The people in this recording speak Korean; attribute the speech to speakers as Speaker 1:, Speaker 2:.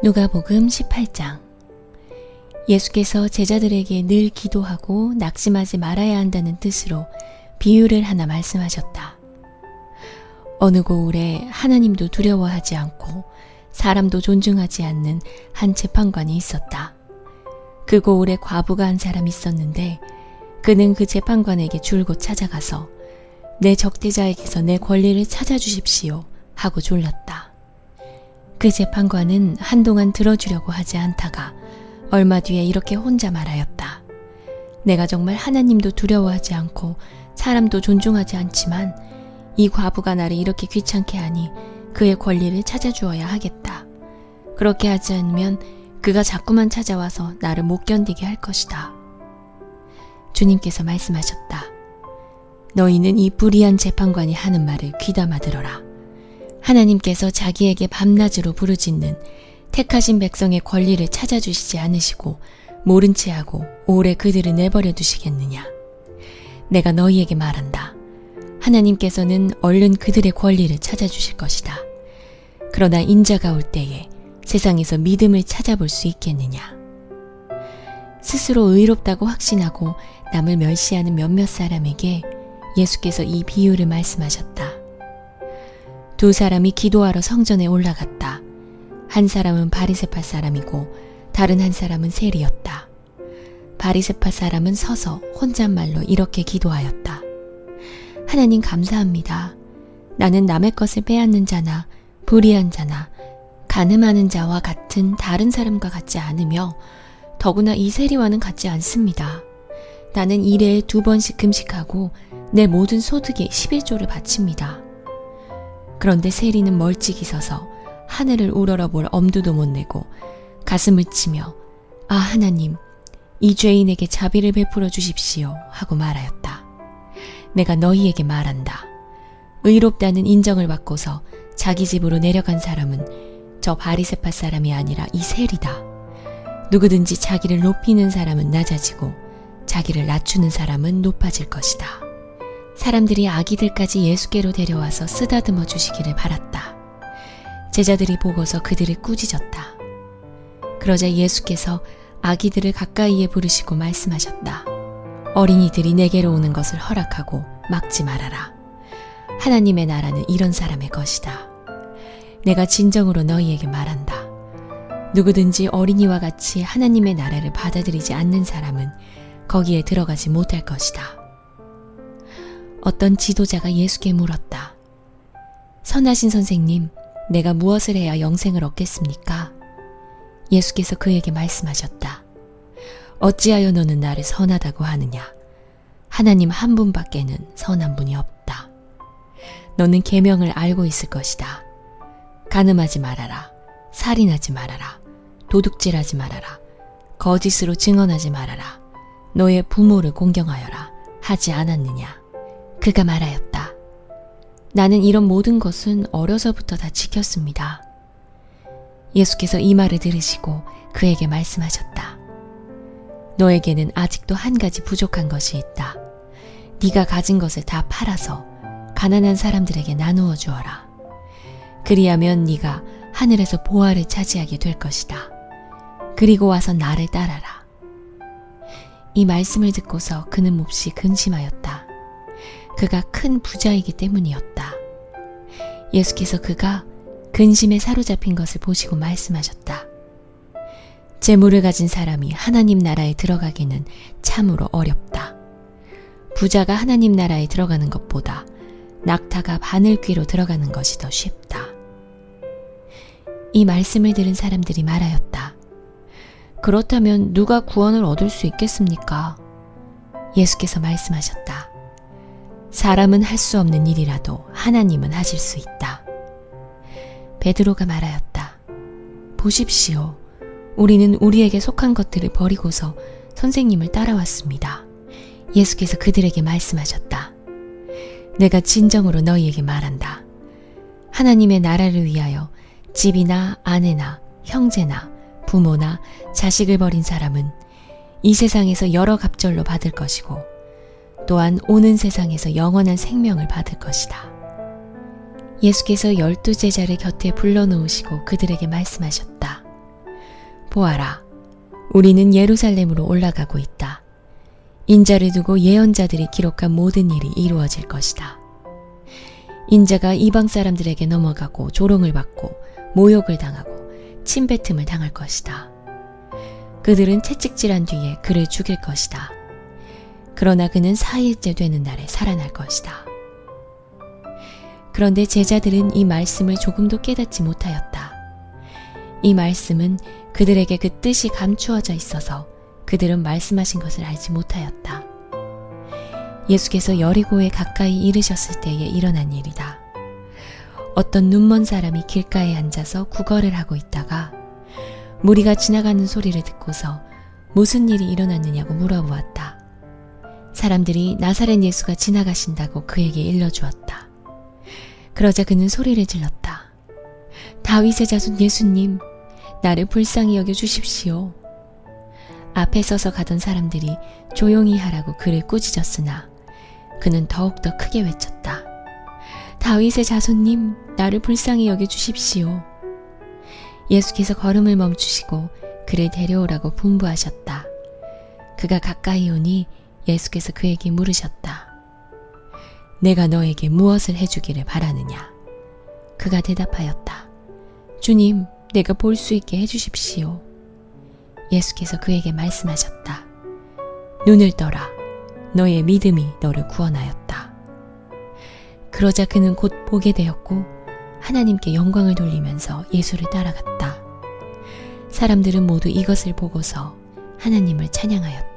Speaker 1: 누가복음 18장. 예수께서 제자들에게 늘 기도하고 낙심하지 말아야 한다는 뜻으로 비유를 하나 말씀하셨다. 어느 고을에 하나님도 두려워하지 않고 사람도 존중하지 않는 한 재판관이 있었다. 그 고을에 과부가 한 사람이 있었는데 그는 그 재판관에게 줄곧 찾아가서 내 적대자에게서 내 권리를 찾아주십시오 하고 졸랐다. 그 재판관은 한동안 들어주려고 하지 않다가 얼마 뒤에 이렇게 혼자 말하였다. 내가 정말 하나님도 두려워하지 않고 사람도 존중하지 않지만 이 과부가 나를 이렇게 귀찮게 하니 그의 권리를 찾아주어야 하겠다. 그렇게 하지 않으면 그가 자꾸만 찾아와서 나를 못 견디게 할 것이다. 주님께서 말씀하셨다. 너희는 이 불의한 재판관이 하는 말을 귀담아 들어라. 하나님께서 자기에게 밤낮으로 부르짖는 택하신 백성의 권리를 찾아주시지 않으시고 모른 채 하고 오래 그들을 내버려 두시겠느냐. 내가 너희에게 말한다. 하나님께서는 얼른 그들의 권리를 찾아주실 것이다. 그러나 인자가 올 때에 세상에서 믿음을 찾아볼 수 있겠느냐. 스스로 의롭다고 확신하고 남을 멸시하는 몇몇 사람에게 예수께서 이 비유를 말씀하셨다. 두 사람이 기도하러 성전에 올라갔다. 한 사람은 바리새파 사람이고 다른 한 사람은 세리였다. 바리새파 사람은 서서 혼잣말로 이렇게 기도하였다. 하나님 감사합니다. 나는 남의 것을 빼앗는 자나 불의한 자나 간음하는 자와 같은 다른 사람과 같지 않으며 더구나 이 세리와는 같지 않습니다. 나는 일해에 2번씩 금식하고 내 모든 소득의 11조를 바칩니다. 그런데 세리는 멀찍이 서서 하늘을 우러러볼 엄두도 못 내고 가슴을 치며 아 하나님 이 죄인에게 자비를 베풀어 주십시오 하고 말하였다. 내가 너희에게 말한다. 의롭다는 인정을 받고서 자기 집으로 내려간 사람은 저 바리새파 사람이 아니라 이 세리다. 누구든지 자기를 높이는 사람은 낮아지고 자기를 낮추는 사람은 높아질 것이다. 사람들이 아기들까지 예수께로 데려와서 쓰다듬어 주시기를 바랐다. 제자들이 보고서 그들을 꾸짖었다. 그러자 예수께서 아기들을 가까이에 부르시고 말씀하셨다. 어린이들이 내게로 오는 것을 허락하고 막지 말아라. 하나님의 나라는 이런 사람의 것이다. 내가 진정으로 너희에게 말한다. 누구든지 어린이와 같이 하나님의 나라를 받아들이지 않는 사람은 거기에 들어가지 못할 것이다. 어떤 지도자가 예수께 물었다. 선하신 선생님, 내가 무엇을 해야 영생을 얻겠습니까? 예수께서 그에게 말씀하셨다. 어찌하여 너는 나를 선하다고 하느냐? 하나님 한 분밖에는 선한 분이 없다. 너는 계명을 알고 있을 것이다. 간음하지 말아라. 살인하지 말아라. 도둑질하지 말아라. 거짓으로 증언하지 말아라. 너의 부모를 공경하여라. 하지 않았느냐? 그가 말하였다. 나는 이런 모든 것은 어려서부터 다 지켰습니다. 예수께서 이 말을 들으시고 그에게 말씀하셨다. 너에게는 아직도 한 가지 부족한 것이 있다. 네가 가진 것을 다 팔아서 가난한 사람들에게 나누어 주어라. 그리하면 네가 하늘에서 보화를 차지하게 될 것이다. 그리고 와서 나를 따라라. 이 말씀을 듣고서 그는 몹시 근심하였다. 그가 큰 부자이기 때문이었다. 예수께서 그가 근심에 사로잡힌 것을 보시고 말씀하셨다. 재물을 가진 사람이 하나님 나라에 들어가기는 참으로 어렵다. 부자가 하나님 나라에 들어가는 것보다 낙타가 바늘귀로 들어가는 것이 더 쉽다. 이 말씀을 들은 사람들이 말하였다. 그렇다면 누가 구원을 얻을 수 있겠습니까? 예수께서 말씀하셨다. 사람은 할 수 없는 일이라도 하나님은 하실 수 있다. 베드로가 말하였다. 보십시오. 우리는 우리에게 속한 것들을 버리고서 선생님을 따라왔습니다. 예수께서 그들에게 말씀하셨다. 내가 진정으로 너희에게 말한다. 하나님의 나라를 위하여 집이나 아내나 형제나 부모나 자식을 버린 사람은 이 세상에서 여러 갑절로 받을 것이고 또한 오는 세상에서 영원한 생명을 받을 것이다. 예수께서 12 제자를 곁에 불러놓으시고 그들에게 말씀하셨다. 보아라. 우리는 예루살렘으로 올라가고 있다. 인자를 두고 예언자들이 기록한 모든 일이 이루어질 것이다. 인자가 이방 사람들에게 넘어가고 조롱을 받고 모욕을 당하고 침뱉음을 당할 것이다. 그들은 채찍질한 뒤에 그를 죽일 것이다. 그러나 그는 4일째 되는 날에 살아날 것이다. 그런데 제자들은 이 말씀을 조금도 깨닫지 못하였다. 이 말씀은 그들에게 그 뜻이 감추어져 있어서 그들은 말씀하신 것을 알지 못하였다. 예수께서 여리고에 가까이 이르셨을 때에 일어난 일이다. 어떤 눈먼 사람이 길가에 앉아서 구걸을 하고 있다가 무리가 지나가는 소리를 듣고서 무슨 일이 일어났느냐고 물어보았다. 사람들이 나사렛 예수가 지나가신다고 그에게 일러주었다. 그러자 그는 소리를 질렀다. 다윗의 자손 예수님, 나를 불쌍히 여겨 주십시오. 앞에 서서 가던 사람들이 조용히 하라고 그를 꾸짖었으나 그는 더욱더 크게 외쳤다. 다윗의 자손님, 나를 불쌍히 여겨 주십시오. 예수께서 걸음을 멈추시고 그를 데려오라고 분부하셨다. 그가 가까이 오니 예수께서 그에게 물으셨다. 내가 너에게 무엇을 해주기를 바라느냐? 그가 대답하였다. 주님, 내가 볼 수 있게 해주십시오. 예수께서 그에게 말씀하셨다. 눈을 떠라. 너의 믿음이 너를 구원하였다. 그러자 그는 곧 보게 되었고 하나님께 영광을 돌리면서 예수를 따라갔다. 사람들은 모두 이것을 보고서 하나님을 찬양하였다.